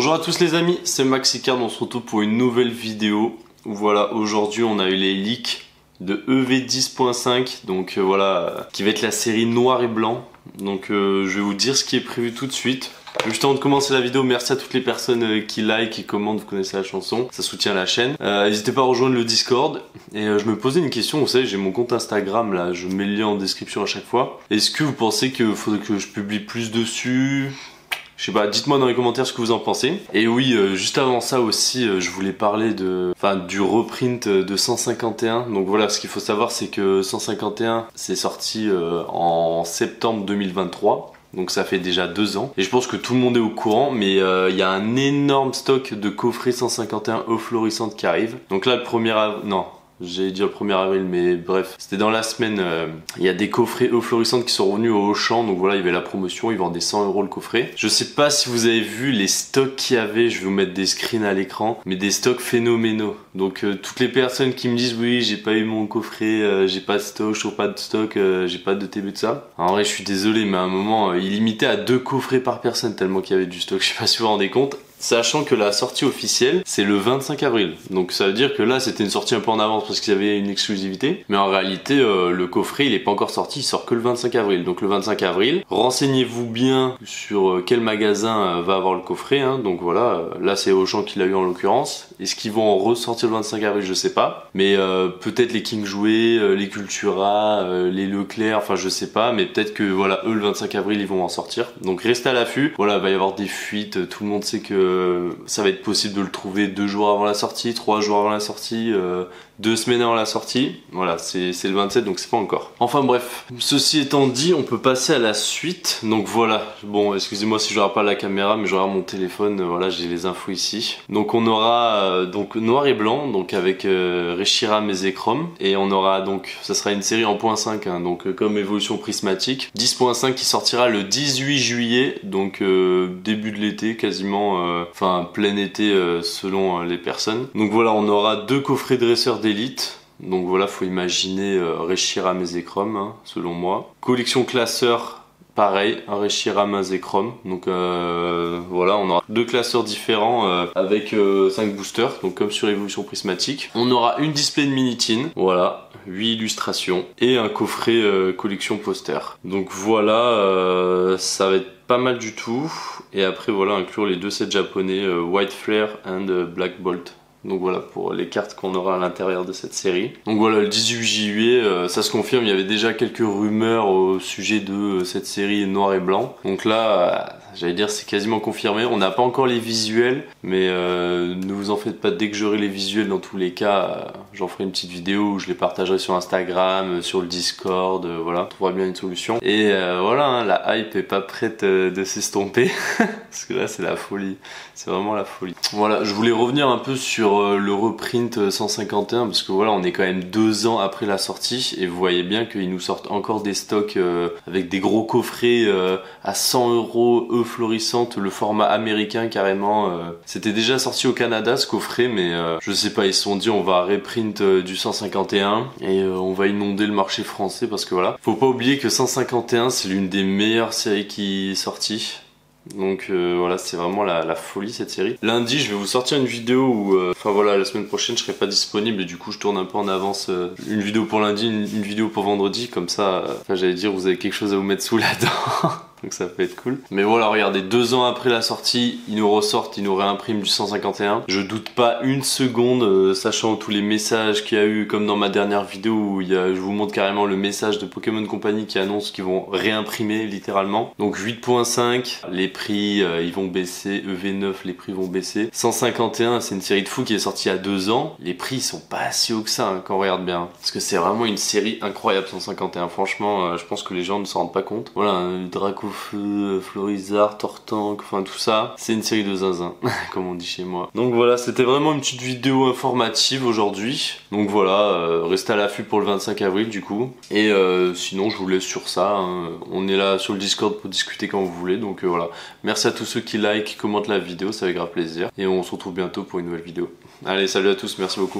Bonjour à tous les amis, c'est Maxicard, on se retrouve pour une nouvelle vidéo. Voilà, aujourd'hui on a eu les leaks de EV10.5, donc voilà, qui va être la série noir et blanc. Donc je vais vous dire ce qui est prévu tout de suite. Juste avant de commencer la vidéo, merci à toutes les personnes qui like, qui commentent, vous connaissez la chanson, ça soutient la chaîne. N'hésitez pas à rejoindre le Discord. Et je me posais une question, vous savez, j'ai mon compte Instagram là, je mets le lien en description à chaque fois. Est-ce que vous pensez qu'il faudrait que je publie plus dessus ? Je sais pas, dites-moi dans les commentaires ce que vous en pensez. Et oui, juste avant ça aussi, je voulais parler du reprint de 151. Donc voilà, ce qu'il faut savoir, c'est que 151, c'est sorti en septembre 2023. Donc ça fait déjà 2 ans. Et je pense que tout le monde est au courant, mais il y a un énorme stock de coffrets 151 eau florissante qui arrive. Donc là, le 1er avril... Non, j'ai dit le 1er avril, mais bref, c'était dans la semaine. Il y a des coffrets eau florissante qui sont revenus au Auchan. Donc voilà, il y avait la promotion, ils vendaient 100 € le coffret. Je sais pas si vous avez vu les stocks qu'il y avait, je vais vous mettre des screens à l'écran, mais des stocks phénoménaux. Donc toutes les personnes qui me disent oui, j'ai pas eu mon coffret, j'ai pas de stock, je trouve pas de stock, j'ai pas de TB de ça. En vrai, je suis désolé, mais à un moment, il limitait à 2 coffrets par personne tellement qu'il y avait du stock. Je sais pas si vous vous rendez compte. Sachant que la sortie officielle c'est le 25 avril, donc ça veut dire que là c'était une sortie un peu en avance parce qu'il y avait une exclusivité, mais en réalité le coffret il est pas encore sorti, il sort que le 25 avril. Donc le 25 avril, renseignez-vous bien sur quel magasin va avoir le coffret, hein. Donc voilà, là c'est Auchan qui l'a eu en l'occurrence. Est-ce qu'ils vont en ressortir le 25 avril, je sais pas, mais peut-être les King Jouets, les Cultura, les Leclerc, enfin je sais pas, mais peut-être que voilà, eux le 25 avril ils vont en sortir, donc restez à l'affût. Voilà, il va y avoir des fuites, tout le monde sait que ça va être possible de le trouver 2 jours avant la sortie, 3 jours avant la sortie, 2 semaines avant la sortie. Voilà, c'est le 27, donc c'est pas encore. Enfin bref, ceci étant dit, on peut passer à la suite. Donc voilà, bon, excusez-moi si je regarde pas la caméra, mais je regarde mon téléphone, voilà, j'ai les infos ici. Donc on aura donc noir et blanc, donc avec Reshiram et Zekrom, et on aura donc, ça sera une série en .5, hein, donc comme évolution prismatique. 10.5 qui sortira le 18 juillet, donc début de l'été quasiment, enfin plein été selon les personnes. Donc voilà, on aura 2 coffrets dresseurs d'élite. Donc voilà, faut imaginer Reshiram et Zekrom, hein, selon moi. Collection classeur, pareil, un Reshiram, un Zekrom. Donc voilà, on aura 2 classeurs différents avec 5 boosters, donc comme sur évolution prismatique. On aura une display de Minitin, voilà, 8 illustrations et un coffret collection poster. Donc voilà, ça va être pas mal du tout. Et après voilà, inclure les 2 sets japonais White Flare and Black Bolt. Donc voilà pour les cartes qu'on aura à l'intérieur de cette série. Donc voilà, le 18 juillet, ça se confirme, il y avait déjà quelques rumeurs au sujet de cette série noir et blanc. Donc là, j'allais dire c'est quasiment confirmé. On n'a pas encore les visuels, mais ne vous en faites pas, dès que j'aurai les visuels dans tous les cas, j'en ferai une petite vidéo où je les partagerai sur Instagram, sur le Discord, voilà, on trouvera bien une solution. Et voilà, hein, la hype est pas prête de s'estomper, parce que là c'est la folie, c'est vraiment la folie. Voilà, je voulais revenir un peu sur le reprint 151, parce que voilà, on est quand même 2 ans après la sortie, et vous voyez bien qu'ils nous sortent encore des stocks avec des gros coffrets à 100 €, eux florissantes, le format américain carrément. C'était déjà sorti au Canada ce coffret, mais je sais pas, ils se sont dit on va reprint du 151 et on va inonder le marché français, parce que voilà, faut pas oublier que 151 c'est l'une des meilleures séries qui est sortie. Donc voilà, c'est vraiment la folie cette série. Lundi je vais vous sortir une vidéo où enfin voilà, la semaine prochaine je serai pas disponible et du coup je tourne un peu en avance, une vidéo pour lundi, une vidéo pour vendredi, comme ça enfin j'allais dire vous avez quelque chose à vous mettre sous la dent. Donc ça peut être cool. Mais voilà, regardez, 2 ans après la sortie, ils nous ressortent, ils nous réimpriment du 151. Je doute pas une seconde, sachant tous les messages qu'il y a eu, comme dans ma dernière vidéo où je vous montre carrément le message de Pokémon Company qui annonce qu'ils vont réimprimer littéralement. Donc 8.5, les prix ils vont baisser, EV9 les prix vont baisser. 151 c'est une série de fous qui est sortie il y a 2 ans. Les prix ils sont pas si hauts que ça, hein, quand on regarde bien. Parce que c'est vraiment une série incroyable 151. Franchement je pense que les gens ne s'en rendent pas compte. Voilà, un Dracofeu, Florizard, Tortank, enfin tout ça, c'est une série de zinzin, comme on dit chez moi. Donc voilà, c'était vraiment une petite vidéo informative aujourd'hui. Donc voilà, restez à l'affût pour le 25 avril du coup. Et sinon je vous laisse sur ça, hein. On est là sur le Discord pour discuter quand vous voulez. Donc voilà, merci à tous ceux qui like, qui commentent la vidéo, ça fait grave plaisir. Et on se retrouve bientôt pour une nouvelle vidéo. Allez, salut à tous, merci beaucoup.